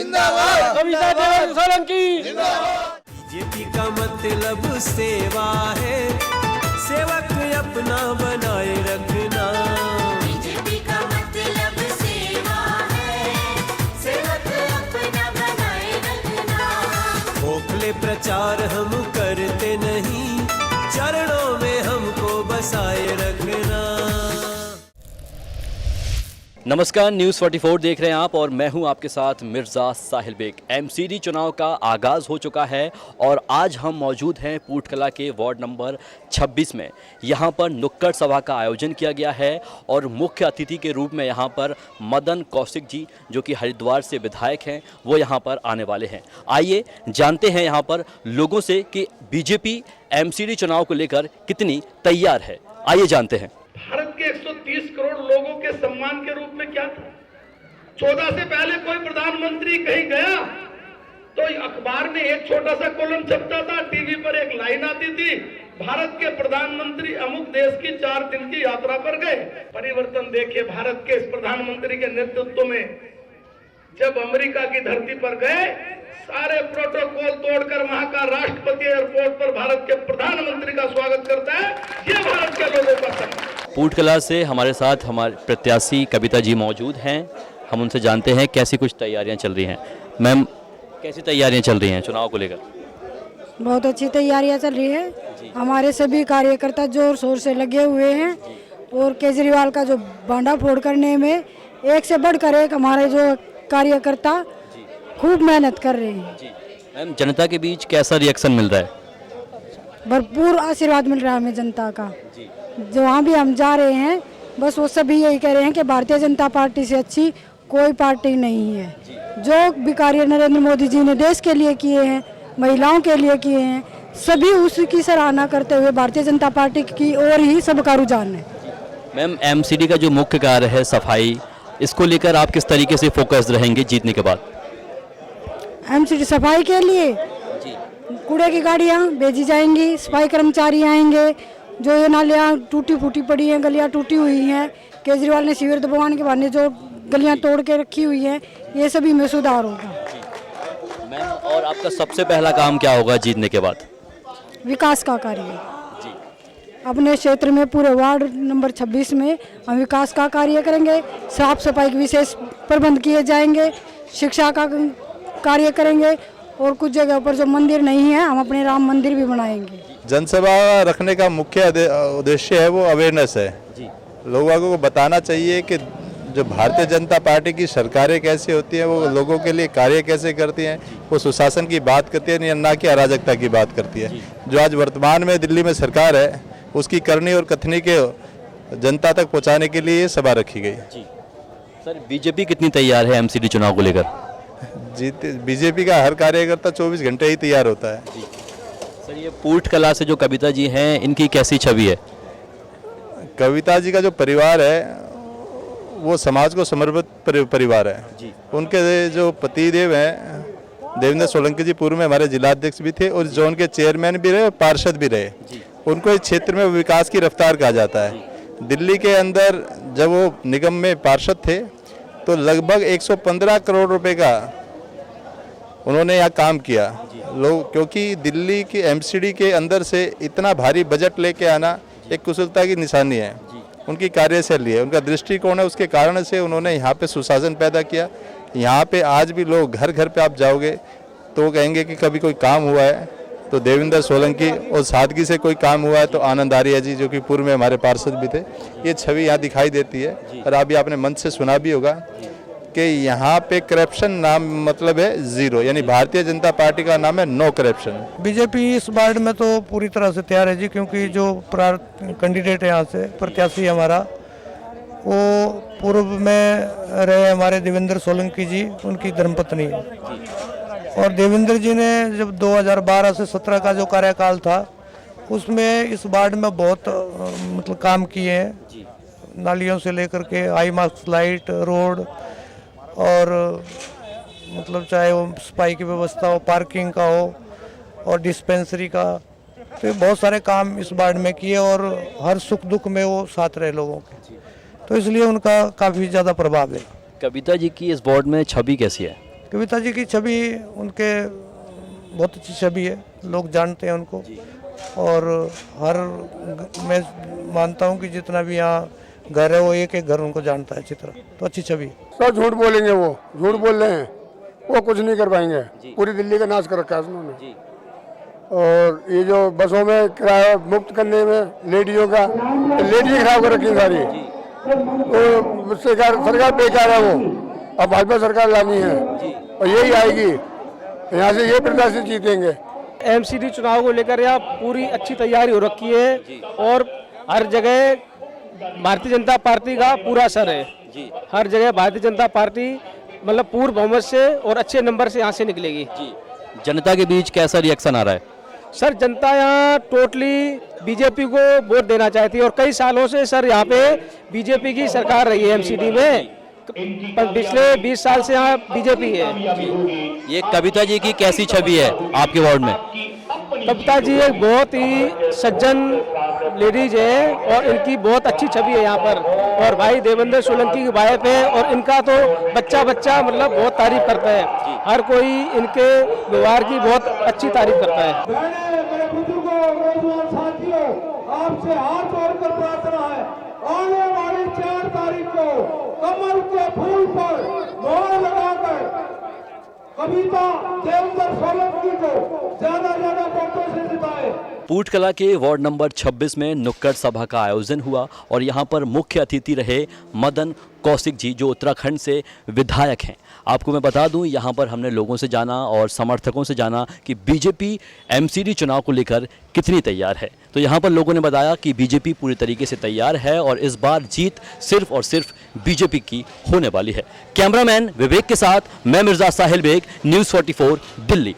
जिंदाबाद, कविता देवेंद्र सोलंकी जिंदाबाद। बीजेपी का मतलब सेवा है, सेवक अपना बनाए रखना। बीजेपी का मतलब सेवा है, सेवक अपना बनाए रखना। खोखले प्रचार हम करते नहीं, चरणों में हमको बसाए रखना। नमस्कार, न्यूज़ 44 देख रहे हैं आप और मैं हूं आपके साथ मिर्ज़ा साहिल बेग। एमसीडी चुनाव का आगाज़ हो चुका है और आज हम मौजूद हैं पूटकला के वार्ड नंबर 26 में। यहां पर नुक्कड़ सभा का आयोजन किया गया है और मुख्य अतिथि के रूप में यहां पर मदन कौशिक जी, जो कि हरिद्वार से विधायक हैं, वो यहां पर आने वाले हैं। आइए जानते हैं यहां पर लोगों से कि बीजेपी एमसीडी चुनाव को लेकर कितनी तैयार है। आइए जानते हैं। भारत के 130 करोड़ लोगों के सम्मान के रूप में क्या था? 14 से पहले कोई प्रधानमंत्री कहीं गया तो अखबार में एक छोटा सा कॉलम छपता था, टीवी पर एक लाइन आती थी, भारत के प्रधानमंत्री अमुक देश की 4 दिन की यात्रा पर गए। परिवर्तन देखिए भारत के इस प्रधानमंत्री के नेतृत्व में। जब अमेरिका की धरती पर गए, सारे प्रोटोकॉल तोड़कर वहां का राष्ट्रपति एयरपोर्ट पर भारत के प्रधानमंत्री का स्वागत करता है। ये भारत के लोगों का सम्मान। पूटकला से हमारे साथ हमारे प्रत्याशी कविता जी मौजूद हैं। हम उनसे जानते हैं कैसी कुछ तैयारियां चल रही हैं। मैम, कैसी तैयारियां चल रही हैं चुनाव को लेकर? बहुत अच्छी तैयारियां चल रही है। हमारे सभी कार्यकर्ता जोर शोर से लगे हुए हैं और केजरीवाल का जो भांडाफोड़ करने में एक से बढ़कर एक हमारे जो कार्यकर्ता खूब मेहनत कर रहे हैं। मैम, जनता के बीच कैसा रिएक्शन मिल रहा है? भरपूर आशीर्वाद मिल रहा है हमें जनता का। जहाँ भी हम जा रहे हैं बस वो सभी यही कह रहे हैं कि भारतीय जनता पार्टी से अच्छी कोई पार्टी नहीं है। जो भी कार्य नरेंद्र मोदी जी ने देश के लिए किए हैं, महिलाओं के लिए किए हैं, सभी उसकी सराहना करते हुए भारतीय जनता पार्टी की ओर ही सबका रुझान है। मैम, एमसीडी का जो मुख्य कार्य है सफाई, इसको लेकर आप किस तरीके से फोकस रहेंगे जीतने के बाद? एमसीडी सफाई के लिए कूड़े की गाड़ियाँ भेजी जाएंगी, सफाई कर्मचारी आएंगे। जो ये नालियाँ टूटी फूटी पड़ी हैं, गलियाँ टूटी हुई हैं, केजरीवाल ने शिविर दबवाने के बहाने जो गलियाँ तोड़ के रखी हुई हैं, ये सभी में सुधार होगा। मैम, और आपका सबसे पहला काम क्या होगा जीतने के बाद? विकास का कार्य। अपने क्षेत्र में पूरे वार्ड नंबर 26 में हम विकास का कार्य करेंगे। साफ सफाई के विशेष प्रबंध किए जाएंगे, शिक्षा का कार्य करेंगे और कुछ जगह पर जो मंदिर नहीं है हम अपने राम मंदिर भी बनाएंगे। जनसभा रखने का मुख्य उद्देश्य है वो अवेयरनेस है। लोगों को बताना चाहिए कि जो भारतीय जनता पार्टी की सरकारें कैसी होती हैं, वो लोगों के लिए कार्य कैसे करती हैं, वो सुशासन की बात करती है, ना कि अराजकता की बात करती है। जो आज वर्तमान में दिल्ली में सरकार है, उसकी करनी और कथनी के जनता तक पहुँचाने के लिए सभा रखी गई। सर, बीजेपी कितनी तैयार है एमसीडी चुनाव को लेकर? बीजेपी का हर कार्यकर्ता 24 घंटे ही तैयार होता है। सर, ये पूटकला से जो कविता जी हैं, इनकी कैसी छवि है? कविता जी का जो परिवार है वो समाज को समर्पित परिवार है। उनके जो पतिदेव हैं देवेंद्र सोलंकी जी पूर्व में हमारे जिलाध्यक्ष भी थे और जोन के चेयरमैन भी रहे और पार्षद भी रहे। उनको इस क्षेत्र में विकास की रफ्तार कहा जाता है। दिल्ली के अंदर जब वो निगम में पार्षद थे तो लगभग 115 करोड़ रुपए का उन्होंने यहाँ काम किया। लोग, क्योंकि दिल्ली की एमसीडी के अंदर से इतना भारी बजट लेके आना एक कुशलता की निशानी है, उनकी कार्यशैली है, उनका दृष्टिकोण है। उसके कारण से उन्होंने यहाँ पे सुशासन पैदा किया। यहाँ पे आज भी लोग घर घर पे आप जाओगे तो कहेंगे कि कभी कोई काम हुआ है तो देवेंद्र सोलंकी, और सादगी से कोई काम हुआ है तो आनंद आर्य जी, जो कि पूर्व में हमारे पार्षद भी थे। ये छवि यहाँ दिखाई देती है। और अभी आपने मंच से सुना भी होगा कि यहाँ पे करप्शन नाम मतलब है जीरो, यानी भारतीय जनता पार्टी का नाम है नो करप्शन। बीजेपी इस वार्ड में तो पूरी तरह से तैयार है जी, क्योंकि जो कैंडिडेट है यहाँ से प्रत्याशी हमारा, वो पूर्व में रहे हमारे देवेंद्र सोलंकी जी, उनकी धर्मपत्नी है। और देवेंद्र जी ने जब 2012 से 17 का जो कार्यकाल था उसमें इस वार्ड में बहुत मतलब काम किए हैं। नालियों से लेकर के हाई मार्क्स लाइट, रोड और मतलब चाहे वो सफाई की व्यवस्था हो, पार्किंग का हो और डिस्पेंसरी का, तो बहुत सारे काम इस वार्ड में किए और हर सुख दुख में वो साथ रहे लोगों के, तो इसलिए उनका काफ़ी ज़्यादा प्रभाव है। कविता जी की इस वार्ड में छवि कैसी है? कविता जी की छवि उनके बहुत अच्छी छवि है, लोग जानते हैं उनको। और मैं मानता हूँ कि जितना भी यहाँ घर है वो एक एक घर उनको जानता है अच्छी तरह, तो अच्छी छवि। सब झूठ बोलेंगे, वो झूठ बोल रहे हैं, वो कुछ नहीं कर पाएंगे। पूरी दिल्ली का नाश कर रखा है उन्होंने। और ये जो बसों में किराया मुक्त करने में लेडीजों का, लेडीज खराब कर रखी सारी, तो सरकार बेकार है वो। अब भाजपा सरकार लानी है और यही आएगी, यहाँ से ये प्रत्याशी जीतेंगे। एमसीडी चुनाव को लेकर यहाँ पूरी अच्छी तैयारी हो रखी है और हर जगह भारतीय जनता पार्टी का पूरा असर है जी। हर जगह भारतीय जनता पार्टी मतलब पूर्ण बहुमत से और अच्छे नंबर से यहाँ से निकलेगी जी। जनता के बीच कैसा रिएक्शन आ रहा है? सर जनता यहाँ टोटली बीजेपी को वोट देना चाहती है और कई सालों से सर यहाँ पे बीजेपी की सरकार रही है एमसीडी में, पिछले 20 साल से यहाँ बीजेपी है। ये कविता जी की कैसी छवि है आपके वार्ड में? कविता जी एक बहुत ही सज्जन लेडीज है और इनकी बहुत अच्छी छवि है यहाँ पर। और भाई देवेंद्र सोलंकी की वाइफ है और इनका तो बच्चा बच्चा मतलब बहुत तारीफ करता है, हर कोई इनके व्यवहार की बहुत अच्छी तारीफ करता है। मेरे बुजुर्गों, नौजवान साथियों, आपसे हाथ जोड़कर प्रार्थना है, आने वाली 4 तारीख को कमल के फूल पर मोहर लगाकर कविता देवेंद्र सोलंकी को ज्यादा वोटों से जिताए। पूर्टकला के वार्ड नंबर 26 में नुक्कड़ सभा का आयोजन हुआ और यहाँ पर मुख्य अतिथि रहे मदन कौशिक जी, जो उत्तराखंड से विधायक हैं। आपको मैं बता दूं, यहाँ पर हमने लोगों से जाना और समर्थकों से जाना कि बीजेपी एमसीडी चुनाव को लेकर कितनी तैयार है। तो यहाँ पर लोगों ने बताया कि बीजेपी पूरी तरीके से तैयार है और इस बार जीत सिर्फ और सिर्फ बीजेपी की होने वाली है। कैमरामैन विवेक के साथ मैं मिर्जा साहिल बेग, न्यूज़ 44 दिल्ली।